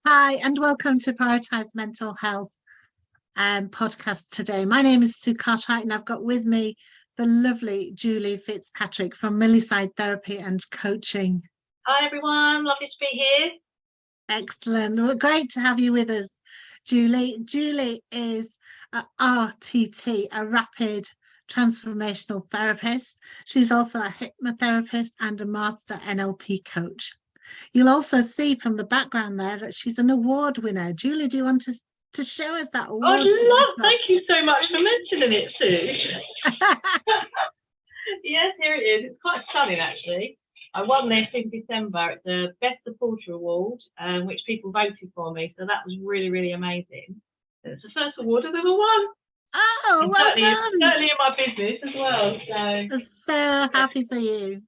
Hi, and welcome to Prioritise Mental Health podcast today. My name is Sue Cartwright, and I've got with me the lovely Julie Fitzpatrick from Millyside Therapy and Coaching. Hi, everyone. Lovely to be here. Excellent. Well, great to have you with us, Julie. Julie is a RTT, a rapid transformational therapist. She's also a hypnotherapist and a master NLP coach. You'll also see from the background there that she's an award winner. Julie, do you want to show us that award? Thank you so much for mentioning it, Sue. Yes, here it is. It's quite stunning, actually. I won this in December. It's the Best Supporter Award, which people voted for me. So that was really, really amazing. It's the first award I've ever won. Oh, and well certainly, done. Certainly in my business as well. So happy for you.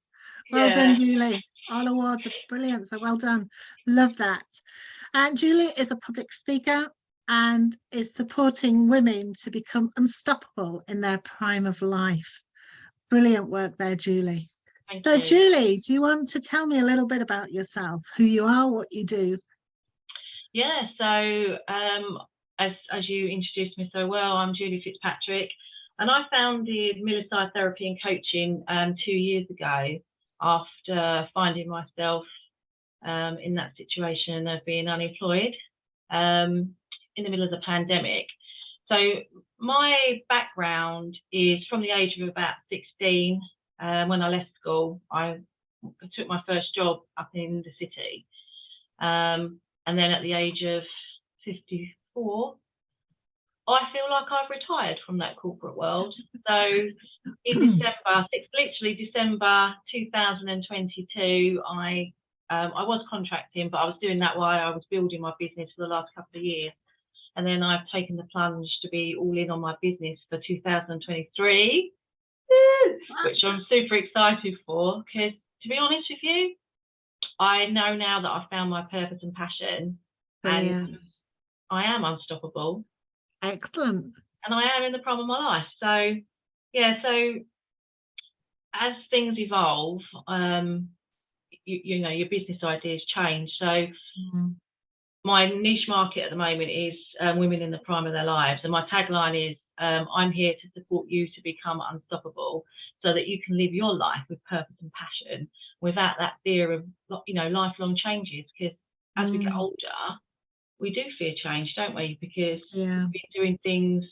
Well done, Julie. All awards are brilliant. So well done. Love that. And Julie is a public speaker and is supporting women to become unstoppable in their prime of life. Brilliant work there, Julie. Thank you. Julie, do you want to tell me a little bit about yourself, who you are, what you do? Yeah, so as you introduced me so well, I'm Julie Fitzpatrick, and I founded Millyside Therapy and Coaching 2 years ago after finding myself in that situation of being unemployed in the middle of the pandemic. So my background is from the age of about 16. When I left school, I took my first job up in the city. And then at the age of 54, I feel like I've retired from that corporate world. So in literally December 2022, I was contracting, but I was doing that while I was building my business for the last couple of years. And then I've taken the plunge to be all in on my business for 2023, which I'm super excited for, because to be honest with you, I know now that I've found my purpose and passion. Brilliant. And I am unstoppable. Excellent. And I am in the prime of my life. So, yeah, so as things evolve, you know, your business ideas change. So my niche market at the moment is women in the prime of their lives. And my tagline is, I'm here to support you to become unstoppable so that you can live your life with purpose and passion without that fear of, you know, lifelong changes. Because as we get older, we do fear change, don't we? Because we've been doing things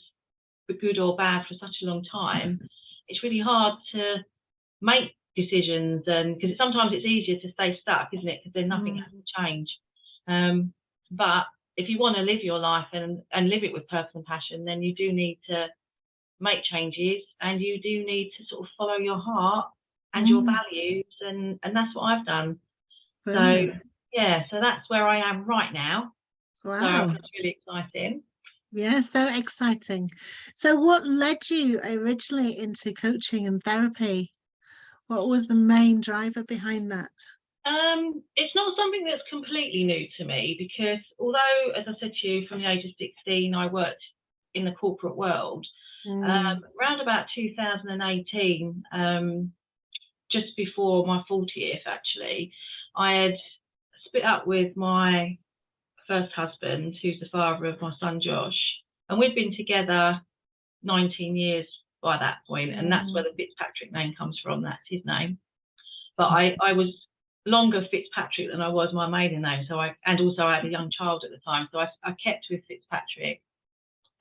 for good or bad for such a long time. It's really hard to make decisions, and because sometimes it's easier to stay stuck, isn't it? Because then nothing has to change. But if you want to live your life and live it with purpose and passion, then you do need to make changes, and you do need to sort of follow your heart and your values, and that's what I've done. Brilliant. So yeah, so that's where I am right now. Wow. So it's really exciting. Yeah, so exciting. So what led you originally into coaching and therapy? What was the main driver behind that? It's not something that's completely new to me, because although, as I said to you, from the age of 16, I worked in the corporate world. Around about 2018, just before my 40th, actually, I had split up with my first husband, who's the father of my son Josh, and we'd been together 19 years by that point, and that's where the Fitzpatrick name comes from. That's his name. But I was longer Fitzpatrick than I was my maiden name, so I had a young child at the time, so I kept with Fitzpatrick.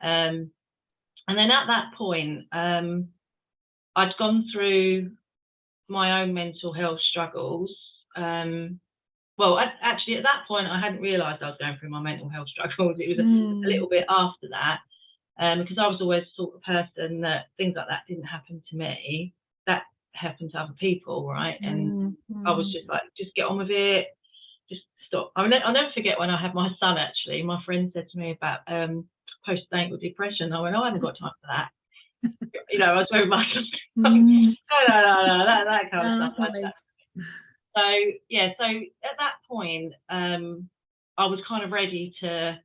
And then at that point, I'd gone through my own mental health struggles. Well, actually, at that point, I hadn't realised I was going through my mental health struggles. It was a little bit after that, because I was always the sort of person that things like that didn't happen to me. That happened to other people, right? And I was just like, just get on with it, just stop. I'll never forget when I had my son, actually. My friend said to me about postnatal depression. I went, I haven't got time for that. You know, I was very much no, that kind of stuff. So yeah, so at that point, I was kind of ready to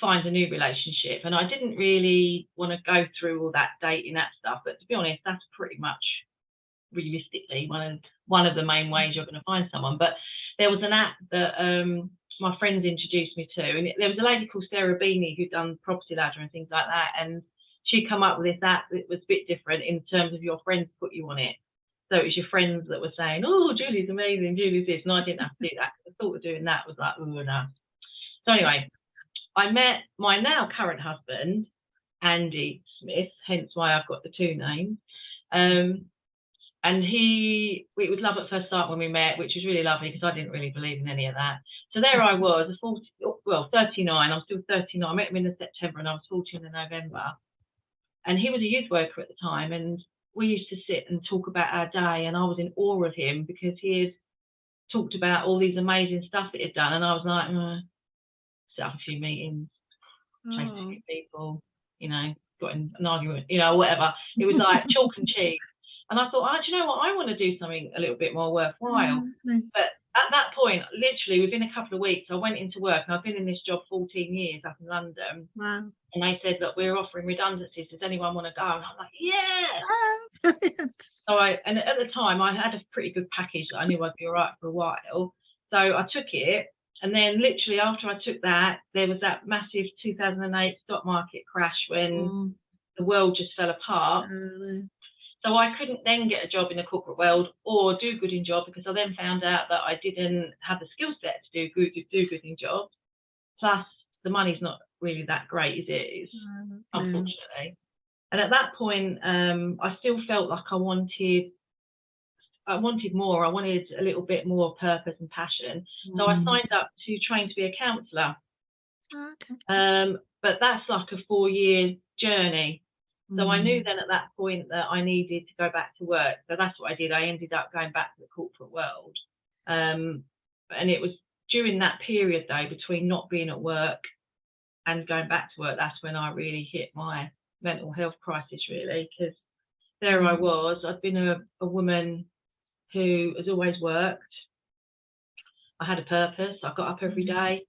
find a new relationship, and I didn't really want to go through all that dating that stuff. But to be honest, that's pretty much realistically one of the main ways you're going to find someone. But there was an app that my friends introduced me to, and there was a lady called Sarah Beanie who'd done Property Ladder and things like that, and she'd come up with this app that was a bit different in terms of your friends put you on it. So it was your friends that were saying, oh, Julie's amazing, Julie's this, and I didn't have to do that. The thought of doing that was like, oh, no. So anyway, I met my now current husband, Andy Smith, hence why I've got the two names. And it was love at first sight when we met, which was really lovely because I didn't really believe in any of that. So there I was, 39. I'm still 39. I met him in the September and I was 40 in the November. And he was a youth worker at the time. And we used to sit and talk about our day. And I was in awe of him because he had talked about all these amazing stuff that he'd done. And I was like, set up a few meetings, chased a few people, got in an argument, whatever. It was like chalk and cheese. And I thought, do you know what? I want to do something a little bit more worthwhile. But at that point, literally within a couple of weeks, I went into work, and I've been in this job 14 years up in London. Wow. And they said, look, we're offering redundancies. Does anyone want to go? And I'm like, yeah. So and at the time, I had a pretty good package that I knew I'd be all right for a while. So I took it. And then literally after I took that, there was that massive 2008 stock market crash when the world just fell apart. So I couldn't then get a job in the corporate world or do good in job, because I then found out that I didn't have the skill set to do good in jobs. Plus, the money's not really that great, is it? Unfortunately. And at that point, I still felt like I wanted more. I wanted a little bit more purpose and passion. So I signed up to train to be a counsellor. But that's like a 4-year journey. So I knew then at that point that I needed to go back to work. So that's what I did. I ended up going back to the corporate world. And it was during that period, though, between not being at work and going back to work, that's when I really hit my mental health crisis, really, because there I was. I'd been a woman who has always worked. I had a purpose. I got up every day.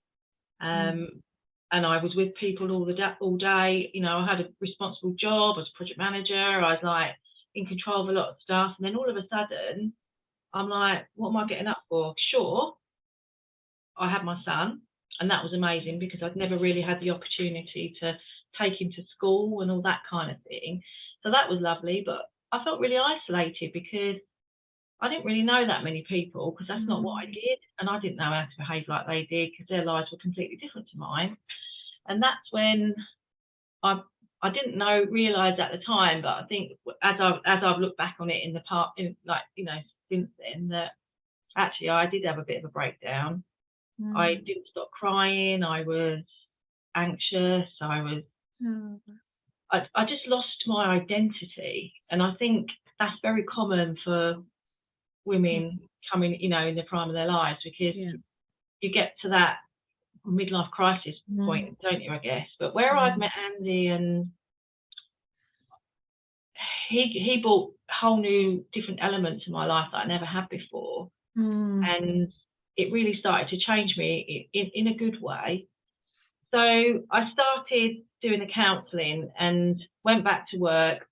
And I was with people all day. I had a responsible job. I was a project manager. I was like in control of a lot of stuff. And then all of a sudden, I'm like, what am I getting up for? Sure, I had my son, and that was amazing because I'd never really had the opportunity to take him to school and all that kind of thing. So that was lovely. But I felt really isolated because I didn't really know that many people, because that's not what I did. And I didn't know how to behave like they did because their lives were completely different to mine. And that's when I didn't realize at the time, but I think as I've looked back on it in the part, since then, that actually I did have a bit of a breakdown. I didn't stop crying. I was anxious. I just lost my identity. And I think that's very common for women coming, in the prime of their lives, because you get to that midlife crisis point, don't you, I guess. But where I've met Andy, and he brought whole new different elements in my life that I never had before. And it really started to change me in a good way. So I started doing the counselling and went back to work.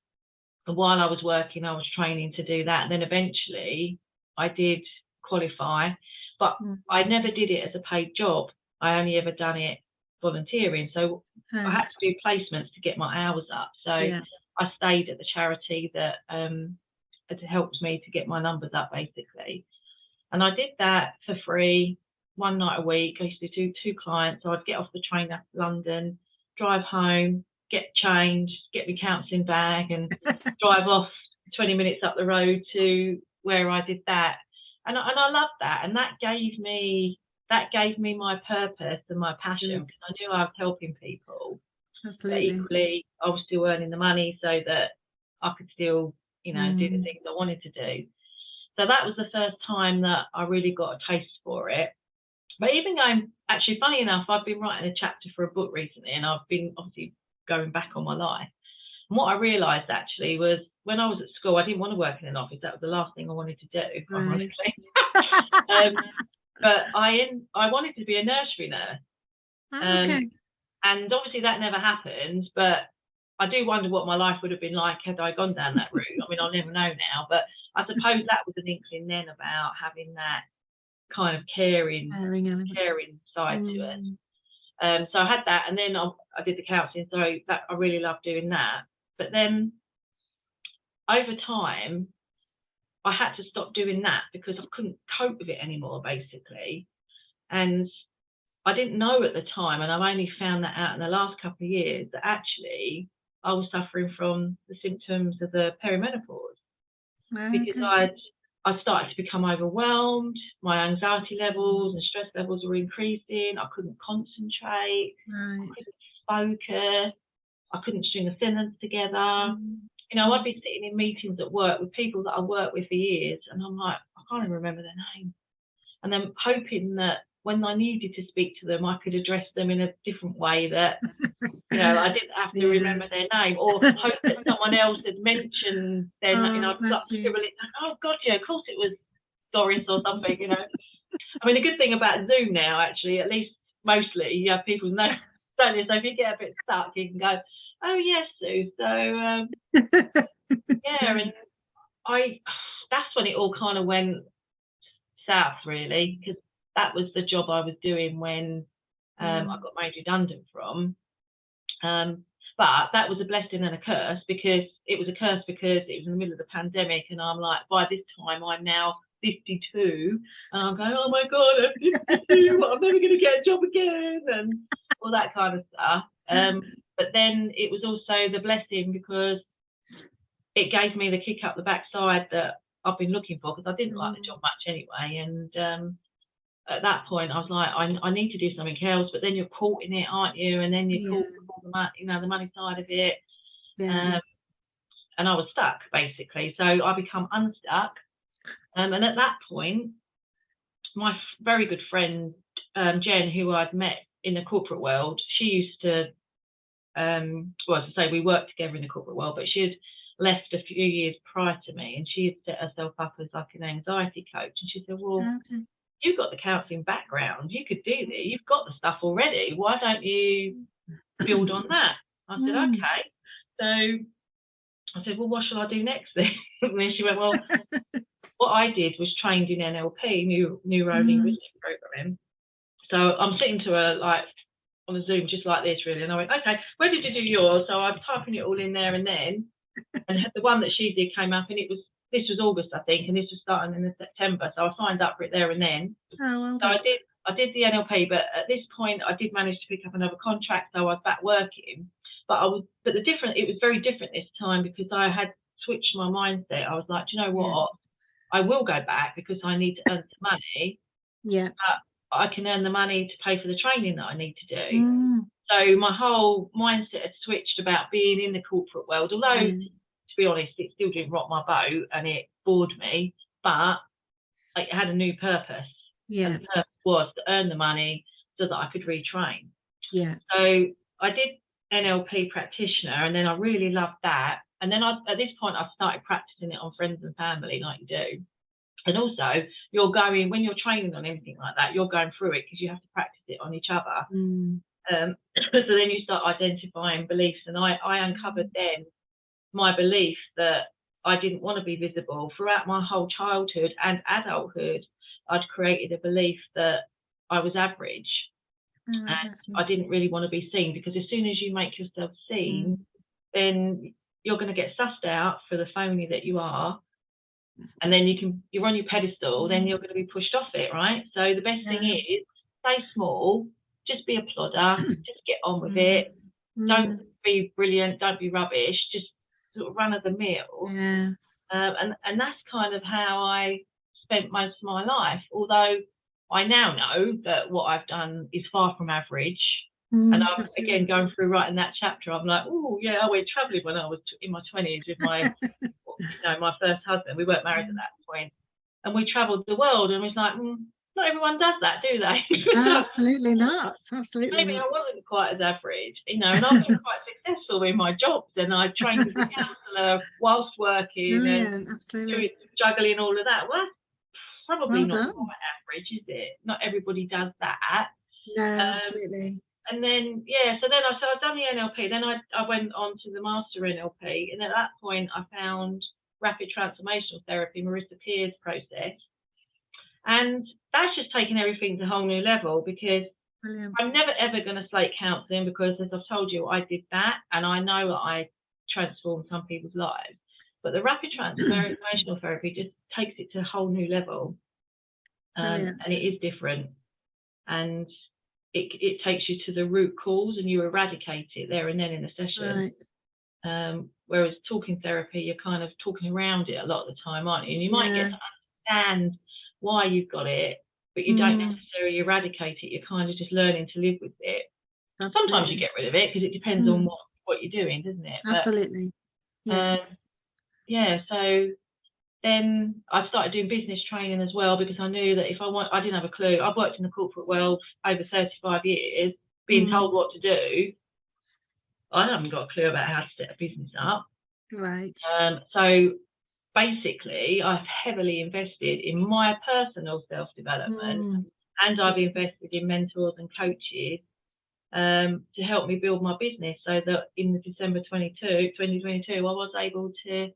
And while I was working, I was training to do that. And then eventually I did qualify, but I never did it as a paid job. I only ever done it volunteering. So I had to do placements to get my hours up. So I stayed at the charity that had helped me to get my numbers up, basically. And I did that for free, one night a week. I used to do 2 clients. So I'd get off the train up to London, drive home, get changed, get my counselling bag, and drive off 20 minutes up the road to where I did that. And I loved that. And that gave me my purpose and my passion, because I knew I was helping people. Absolutely. But equally, I was still earning the money so that I could still, do the things I wanted to do. So that was the first time that I really got a taste for it. But even actually, funny enough, I've been writing a chapter for a book recently, and I've been obviously going back on my life. And what I realised actually was, when I was at school, I didn't want to work in an office. That was the last thing I wanted to do, ironically. But I wanted to be a nursery nurse. And obviously that never happened, but I do wonder what my life would have been like had I gone down that route. I mean, I'll never know now, but I suppose that was an inkling then about having that kind of caring side to it. So I had that, and then I did the counselling, so that I really loved doing that. But then over time, I had to stop doing that because I couldn't cope with it anymore, basically. And I didn't know at the time, and I've only found that out in the last couple of years, that actually I was suffering from the symptoms of the perimenopause. Because I started to become overwhelmed, my anxiety levels and stress levels were increasing, I couldn't concentrate, I couldn't focus, I couldn't string a sentence together. You know, I'd be sitting in meetings at work with people that I worked with for years, and I'm like, I can't even remember their name. And then hoping that when I needed to speak to them, I could address them in a different way, that, you know, I didn't have to remember their name, or hope that someone else had mentioned their name. You know, I'd start to scribble it down. Oh God, yeah, of course it was Doris or something, you know. I mean, the good thing about Zoom now, actually, at least mostly, you have people know, don't you? So if you get a bit stuck, you can go, oh yes, Sue. So yeah, and that's when it all kind of went south, really, because that was the job I was doing when I got made redundant from. But that was a blessing and a curse, because it was a curse because it was in the middle of the pandemic, and I'm like, by this time I'm now 52, and I'm going, oh my God, I'm 52, I'm never going to get a job again, and all that kind of stuff. But then it was also the blessing, because it gave me the kick up the backside that I've been looking for, because I didn't like the job much anyway. And at that point I was like, I need to do something else, but then you're caught in it, aren't you? And then you're caught with the money side of it. And I was stuck, basically. So I become unstuck. And at that point, my very good friend Jen, who I'd met in the corporate world, she used to well, to say, we worked together in the corporate world, but she had left a few years prior to me, and she had set herself up as like an anxiety coach. And she said, well, you've got the counselling background, you could do this, you've got the stuff already, why don't you build on that? I said, okay. So I said, well, what shall I do next then? And then she went, well, what I did was trained in NLP, neuro-linguistic programming. So I'm sitting to her like on a Zoom just like this, really, and I went, okay, where did you do yours? So I'm typing it all in there, and the one that she did came up, and this was August, I think, and this was starting in September, so I signed up for it there and then. So I did the NLP, but at this point I did manage to pick up another contract, so I was back working. But it was very different this time, because I had switched my mindset. I was like, do you know what? I will go back, because I need to earn some money. But I can earn the money to pay for the training that I need to do. So my whole mindset had switched about being in the corporate world, although to be honest, it still didn't rock my boat and it bored me, but it had a new purpose. And the purpose was to earn the money so that I could retrain. So I did NLP practitioner, and then I really loved that. And then at this point I started practicing it on friends and family, like you do. And also, when you're training on anything like that, you're going through it, because you have to practice it on each other. So then you start identifying beliefs, and I uncovered then my belief that I didn't want to be visible. Throughout my whole childhood and adulthood, I'd created a belief that I was average, and I didn't really want to be seen, because as soon as you make yourself seen, then you're going to get sussed out for the phony that you are. And then you're on your pedestal, then you're going to be pushed off it, right? So the best thing is, stay small, just be a plodder, just get on with it. Don't be brilliant, don't be rubbish, just sort of run of the mill. And that's kind of how I spent most of my life, although I now know that what I've done is far from average. And I'm again going through writing that chapter. I'm like, oh yeah, I went travelling when I was in my 20s with my my first husband. We weren't married at that point, and we travelled the world, and it was like, not everyone does that, do they? Absolutely not. Absolutely Maybe not. I wasn't quite as average, and I've been quite successful in my jobs, and I trained as a counsellor whilst working, and juggling all of that. Well, that's probably not quite average, is it? Not everybody does that. No, absolutely. And then, so I'd done the NLP, then I went on to the Master NLP, and at that point I found rapid transformational therapy, Marissa Peer's process, And that's just taken everything to a whole new level, because Brilliant. I'm never ever going to slate counselling, because as I've told you, I did that, and I know that I transformed some people's lives. But the rapid transformational therapy just takes it to a whole new level, and it is different, and it takes you to the root cause, and you eradicate it there and then in a session. Right. Whereas talking therapy, you're kind of talking around it a lot of the time, aren't you? And you might get to understand why you've got it, but you don't necessarily eradicate it. You're kind of just learning to live with it. Absolutely. Sometimes you get rid of it, because it depends on what you're doing, doesn't it? Absolutely. But, so then I started doing business training as well, because I knew that I didn't have a clue. I've worked in the corporate world over 35 years, being told what to do. I haven't got a clue about how to set a business up. Right. So basically, I've heavily invested in my personal self-development, and I've invested in mentors and coaches to help me build my business, so that in the December 2022, I was able to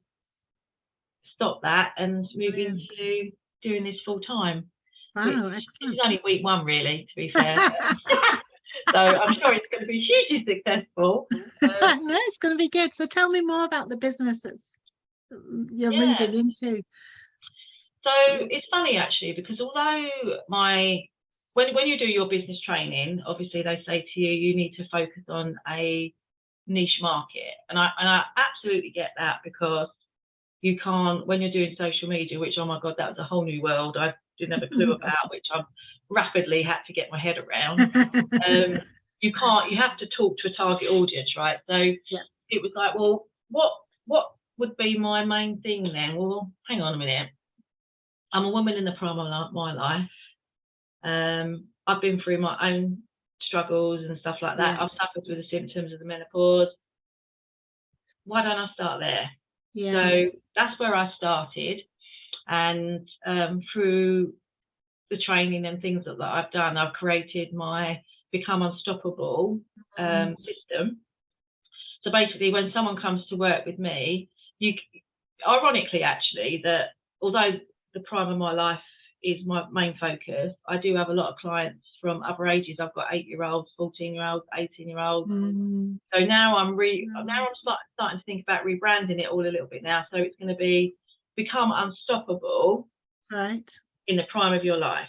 stop that and move into doing this full time. Wow, which excellent. is only week one, really, to be fair. So I'm sure it's going to be hugely successful. No, it's going to be good. So tell me more about the business that's you're moving into. So it's funny, actually, because although when you do your business training, obviously they say to you, you need to focus on a niche market, and I absolutely get that, because you can't, when you're doing social media, which, oh my God, that was a whole new world I didn't have a clue about, which I've rapidly had to get my head around. You have to talk to a target audience, right? So it was like, well, what would be my main thing then? Well, hang on a minute. I'm a woman in the prime of my life. I've been through my own struggles and stuff like that. I've suffered with the symptoms of the menopause. Why don't I start there? So that's where I started, and through the training and things that I've done, I've created my Become Unstoppable system. So basically, when someone comes to work with me, ironically, actually, that although the prime of my life is my main focus, I do have a lot of clients from other ages. I've got 8-year-olds, 14-year-olds, 18-year-olds. So now I'm starting to think about rebranding it all a little bit now. So it's going to be Become Unstoppable, right, in the prime of your life.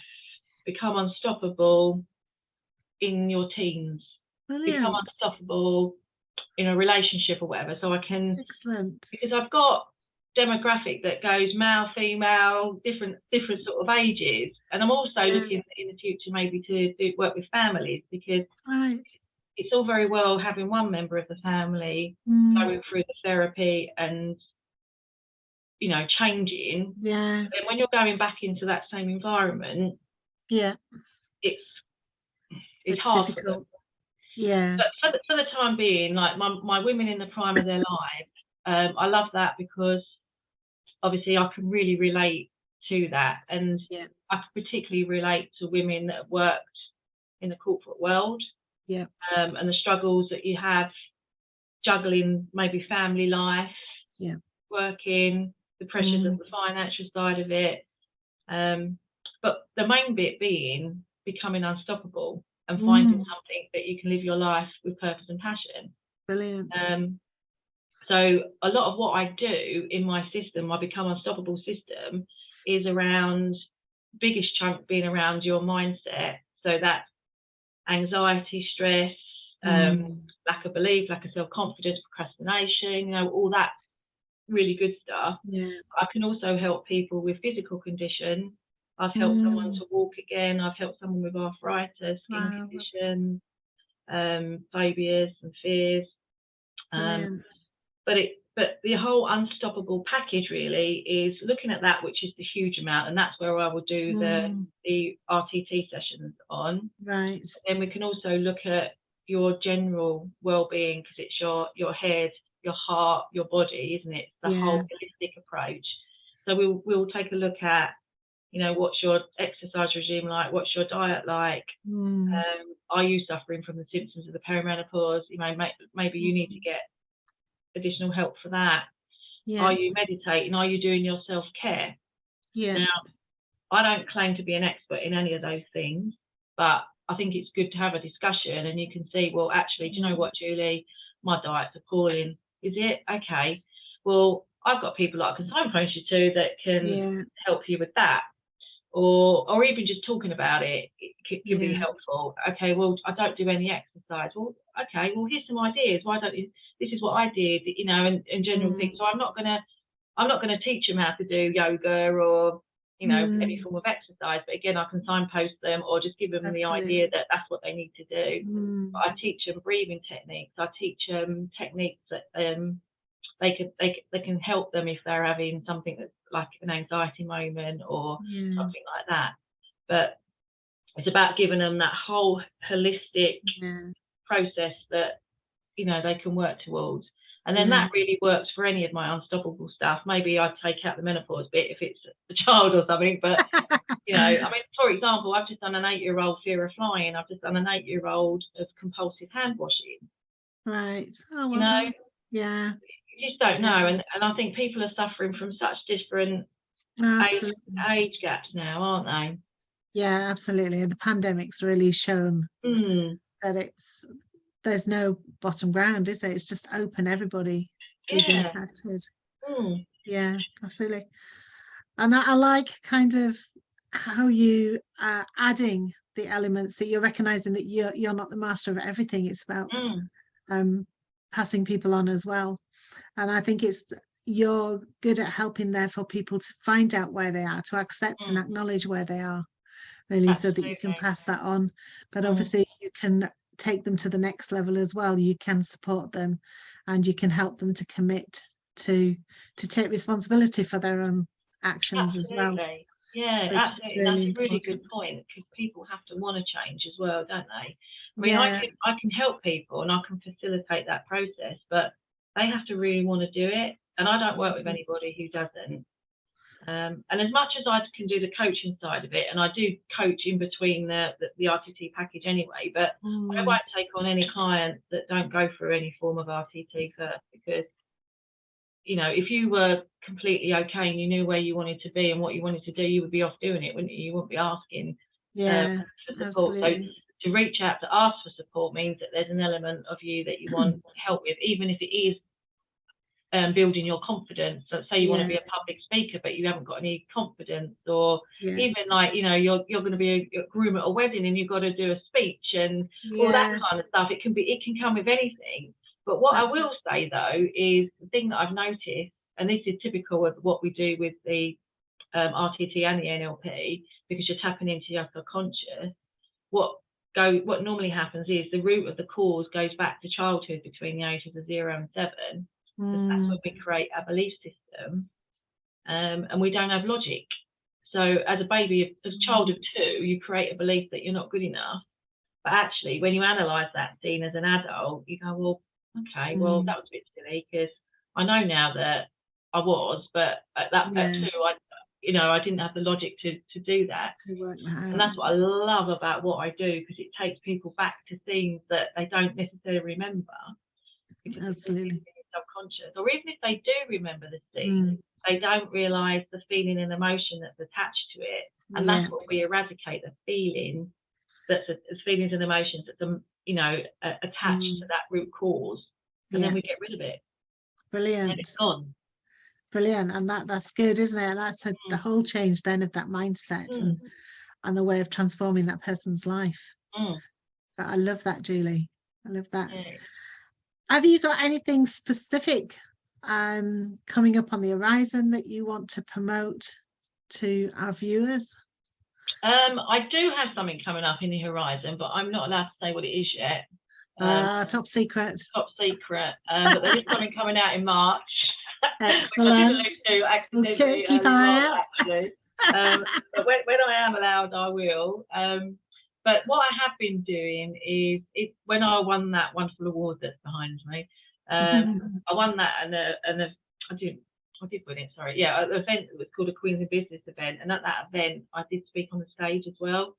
Become unstoppable in your teens. Brilliant. Become unstoppable in a relationship or whatever. So I can, because I've got demographic that goes male, female, different sort of ages, and I'm also looking in the future maybe to work with families, because it's all very well having one member of the family going through the therapy and changing, and when you're going back into that same environment, it's hard, difficult. But for the time being, like my women in the prime of their life, I love that, because obviously I can really relate to that, and I can particularly relate to women that have worked in the corporate world, and the struggles that you have juggling maybe family life, working, the pressures of the financial side of it, but the main bit being becoming unstoppable and finding something that you can live your life with purpose and passion. Brilliant. So a lot of what I do in my system, my Become Unstoppable system, is around, biggest chunk being around your mindset. So that's anxiety, stress, lack of belief, lack of self-confidence, procrastination, all that really good stuff. I can also help people with physical conditions. I've helped someone to walk again. I've helped someone with arthritis, skin conditions, phobias and fears. But the whole unstoppable package really is looking at that, which is the huge amount, and that's where I will do the RTT sessions on. Right. Then we can also look at your general well-being, because it's your head, your heart, your body, isn't it? The whole holistic approach. So we'll take a look at, what's your exercise regime like? What's your diet like? Are you suffering from the symptoms of the perimenopause? Maybe you need to get additional help for that. Are you meditating? Are you doing your self-care? Now, I don't claim to be an expert in any of those things, but I think it's good to have a discussion, and you can see, well, actually, do you know what, Julie? My diet's appalling. Is it? Okay. Well, I've got people that I can signpost you to that can help you with that. Or even just talking about it can be helpful. Okay, well, I don't do any exercise. Well, okay, well, here's some ideas. Why don't you? This is what I did, you know, and general things. So I'm not gonna teach them how to do yoga or, you know, any form of exercise. But again, I can signpost them or just give them the idea that that's what they need to do. But I teach them breathing techniques. I teach them techniques that they can help them if they're having something that's like an anxiety moment or something like that. But it's about giving them that whole holistic process that, you know, they can work towards. And then that really works for any of my unstoppable stuff. Maybe I'd take out the menopause bit if it's a child or something, but you know, I mean, for example, I've just done an 8-year-old fear of flying. I've just done an 8-year-old of compulsive hand washing. Right. Oh, well you know, done. Yeah. You just don't know, and I think people are suffering from such different age gaps now, aren't they? Yeah, absolutely. And the pandemic's really shown that there's no bottom ground, is there? It's just open. Everybody is impacted. Yeah, absolutely. And I like kind of how you are adding the elements, that you're recognizing that you're not the master of everything. It's about passing people on as well. And I think you're good at helping, therefore, people to find out where they are, to accept and acknowledge where they are, really. Absolutely. So that you can pass that on. But obviously you can take them to the next level as well. You can support them, and you can help them to commit to take responsibility for their own actions as well. Yeah, absolutely. Really, that's a really good point, because people have to want to change as well, don't they? I mean, I can help people and I can facilitate that process, but they have to really want to do it. And I don't work with anybody who doesn't. And as much as I can do the coaching side of it, and I do coach in between the RTT package anyway, but I won't take on any clients that don't go through any form of RTT first, because, you know, if you were completely okay and you knew where you wanted to be and what you wanted to do, you would be off doing it, wouldn't you? You wouldn't be asking for support. Absolutely. So to reach out to ask for support means that there's an element of you that you want help with, even if it is building your confidence. So say you want to be a public speaker, but you haven't got any confidence, or even like, you know, you're going to be a groom at a wedding and you've got to do a speech and all that kind of stuff. It can come with anything. But what I will say though is the thing that I've noticed, and this is typical of what we do with the RTT and the NLP, because you're tapping into your subconscious. What normally happens is the root of the cause goes back to childhood, between the ages of 0 and 7. Because that's when we create our belief system, and we don't have logic. So as a baby, as a child of 2, you create a belief that you're not good enough. But actually, when you analyse that scene as an adult, you go, well, okay, well, that was a bit silly, because I know now that I was, but at 2, I didn't have the logic to do that. And that's what I love about what I do, because it takes people back to scenes that they don't necessarily remember. Absolutely. Subconscious, or even if they do remember the scene, they don't realize the feeling and emotion that's attached to it, and that's what we eradicate, the feeling that's feelings and emotions that's attached to that root cause, and then we get rid of it. Brilliant. And it's gone. Brilliant. And that's good, isn't it? That's the whole change then of that mindset and the way of transforming that person's life. So I love that, Julie. I love that. Have you got anything specific coming up on the horizon that you want to promote to our viewers? I do have something coming up in the horizon, but I'm not allowed to say what it is yet. Top secret. Top secret. But there is something coming out in March. Excellent. Okay, keep an eye out. But when I am allowed, I will. But what I have been doing is when I won that wonderful award that's behind me, I won that, and I did win it. Sorry, an event that was called a Queens in Business event, and at that event I did speak on the stage as well.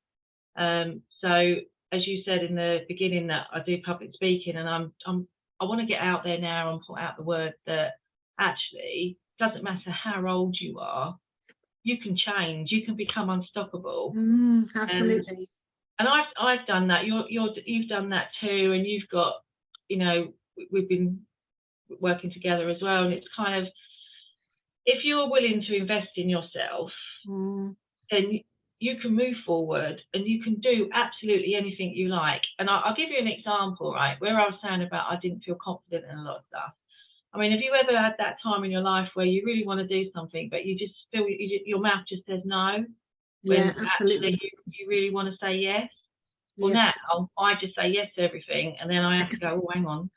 So as you said in the beginning, that I do public speaking, and I want to get out there now and put out the word that actually it doesn't matter how old you are. you can change, you can become unstoppable. Absolutely. And I've done that. You've done that too, and you've got, you know, we've been working together as well. And it's kind of, if you're willing to invest in yourself, then you can move forward and you can do absolutely anything you like. And I'll give you an example, right, where I was saying about I didn't feel confident in a lot of stuff. I mean, have you ever had that time in your life where you really want to do something, but you just feel your mouth just says no? Yeah, absolutely. Actually you really want to say yes? Well, now I just say yes to everything, and then I have to go, oh, hang on.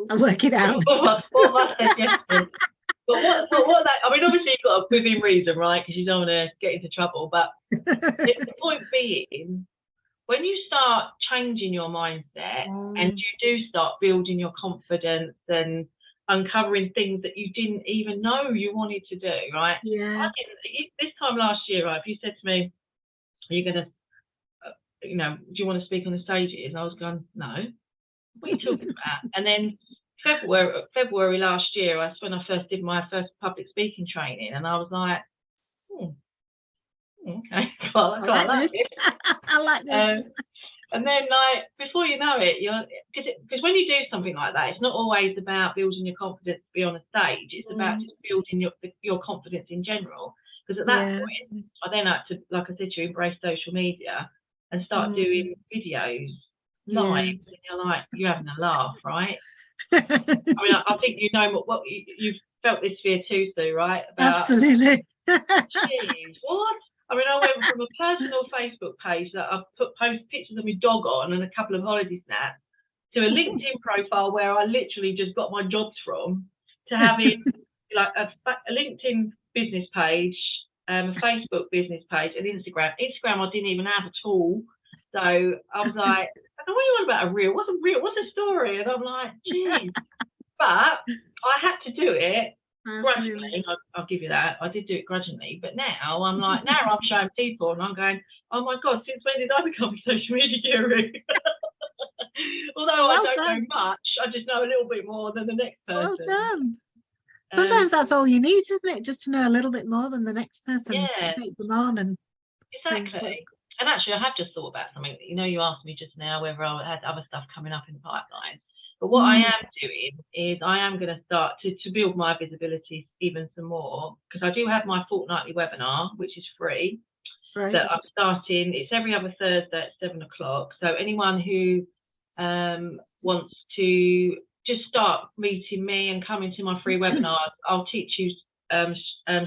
I'll work it out. What have I said yes to? But what that, I mean, obviously you've got within reason, right? Because you don't want to get into trouble. But the point being, when you start changing your mindset and you do start building your confidence and uncovering things that you didn't even know you wanted to do, right? Yeah. This time last year, right, if you said to me, are you going to, you know, do you want to speak on the stages? And I was going, no. What are you talking about? And then February last year, that's when I first did my first public speaking training, and I was like, okay, I like this. I like this. And then, like, before you know it, because when you do something like that, it's not always about building your confidence to be on a stage. It's about just building your confidence in general. Because at that point, I then had to, like I said to you, embrace social media and start doing videos live. And you're like, you're having a laugh, right? I mean, I think you know what you've felt this fear too, Sue, right? About, absolutely. Geez, what? I mean, I went from a personal Facebook page that I post pictures of my dog on and a couple of holiday snaps to a LinkedIn profile where I literally just got my jobs from, to having like a LinkedIn business page, a Facebook business page, and Instagram. Instagram I didn't even have at all. So I was like, what are you on about a reel? What's a story? And I'm like, geez. But I had to do it. Grudgingly, I'll give you that. I did do it grudgingly, but now I'm like, now I'm showing people and I'm going, oh my God, since when did I become a social media guru? Although I don't know much, I just know a little bit more than the next person. Well done. Sometimes that's all you need, isn't it? Just to know a little bit more than the next person to take them on. And exactly. And actually, I have just thought about something. You know, you asked me just now whether I had other stuff coming up in the pipeline. But what I am doing is I am going to start to build my visibility even some more, because I do have my fortnightly webinar, which is free, that I'm starting. It's every other Thursday at 7 o'clock. So anyone who wants to just start meeting me and coming to my free webinars, I'll teach you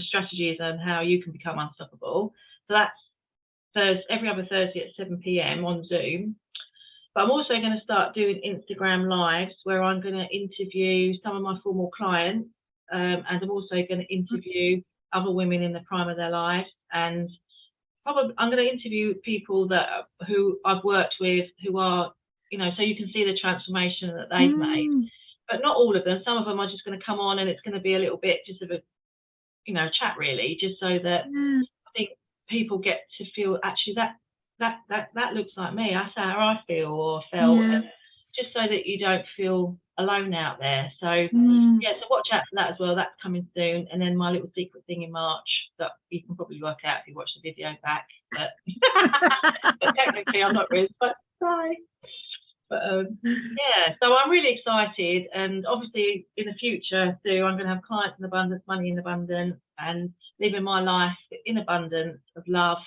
strategies on how you can become unstoppable. So that's every other Thursday at 7 p.m. on Zoom. But I'm also going to start doing Instagram lives where I'm going to interview some of my former clients, and I'm also going to interview other women in the prime of their lives, and probably I'm going to interview people who I've worked with, who are, you know, so you can see the transformation that they've made. But not all of them. Some of them are just going to come on, and it's going to be a little bit just of a, you know, chat really, just so that I think people get to feel actually that looks like me. That's how I feel or felt, just so that you don't feel alone out there. So so watch out for that as well. That's coming soon. And then my little secret thing in March that you can probably work out if you watch the video back. But, but technically I'm not really, but sorry. But so I'm really excited, and obviously in the future too, I'm going to have clients in abundance, money in abundance, and living my life in abundance of love.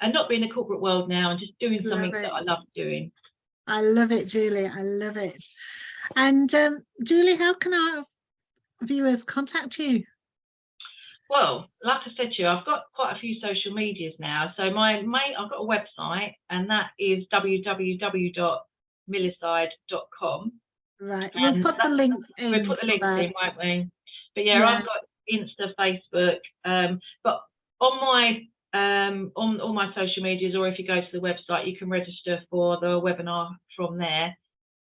And not be in the corporate world now, and just doing something that I love doing. I love it, Julie. I love it. And Julie, how can our viewers contact you? Well, like I said to you, I've got quite a few social medias now. So I've got a website, and that is www.millicide.com. Right. We'll put the links in. We'll put the links in, won't we? But I've got Insta, Facebook, but on my on all my social medias, or if you go to the website, you can register for the webinar from there.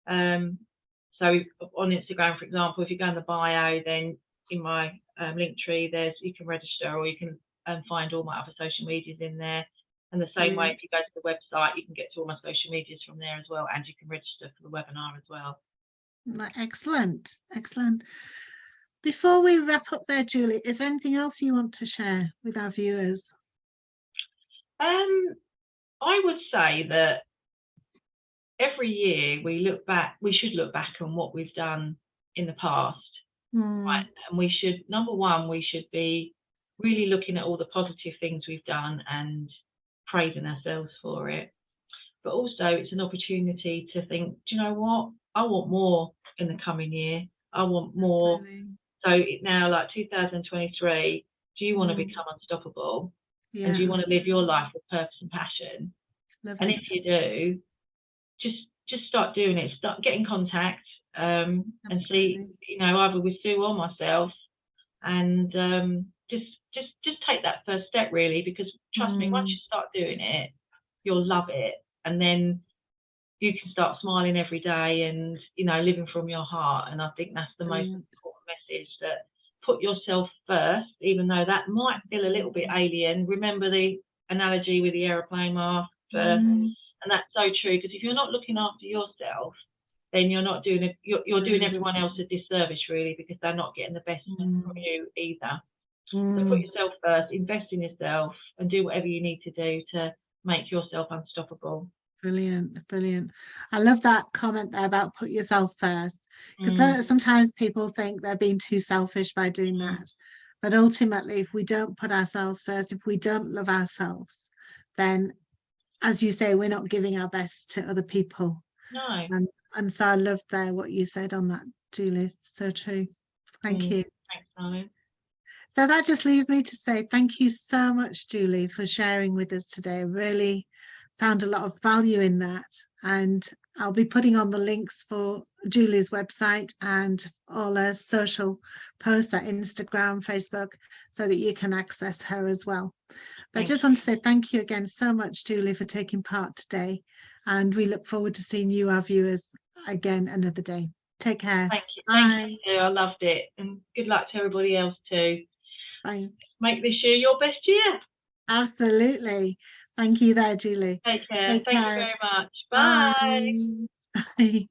So on Instagram, for example, if you go in the bio, then in my link tree, you can register, or you can find all my other social medias in there. And the same way, if you go to the website, you can get to all my social medias from there as well, and you can register for the webinar as well. Excellent. Before we wrap up there, Julie, is there anything else you want to share with our viewers? I would say that every year we should look back on what we've done in the past, right? And we should, number one, we should be really looking at all the positive things we've done and praising ourselves for it. But also it's an opportunity to think, do you know what? I want more in the coming year. I want more. Absolutely. So now, like 2023, do you want to become unstoppable? Yeah, and do you want to live your life with purpose and passion? Love and it. if you do, just start doing it. Start getting contact, and see, you know, either with Sue or myself, and just take that first step, really, because trust me, once you start doing it, you'll love it, and then you can start smiling every day and, you know, living from your heart. And I think that's the most important message, that put yourself first, even though that might feel a little bit alien. Remember the analogy with the aeroplane mask, and that's so true, because if you're not looking after yourself, then you're not doing it, you're doing everyone else a disservice, really, because they're not getting the best from you either. So put yourself first, invest in yourself, and do whatever you need to do to make yourself unstoppable. Brilliant, brilliant. I love that comment there about put yourself first, because sometimes people think they're being too selfish by doing that. But ultimately, if we don't put ourselves first, if we don't love ourselves, then, as you say, we're not giving our best to other people. No. And so I loved there what you said on that, Julie. So true. Thank you. Thanks, darling. So that just leaves me to say thank you so much, Julie, for sharing with us today. I really found a lot of value in that. And I'll be putting on the links for Julie's website and all her social posts at Instagram, Facebook, so that you can access her as well. But I just want to say thank you again so much, Julie, for taking part today. And we look forward to seeing you, our viewers, again another day. Take care. Thank you. Bye. Thank you. I loved it. And good luck to everybody else too. Bye. Make this year your best year. Absolutely. Thank you there, Julie. Take care. Thank you very much. Bye. Bye. Bye.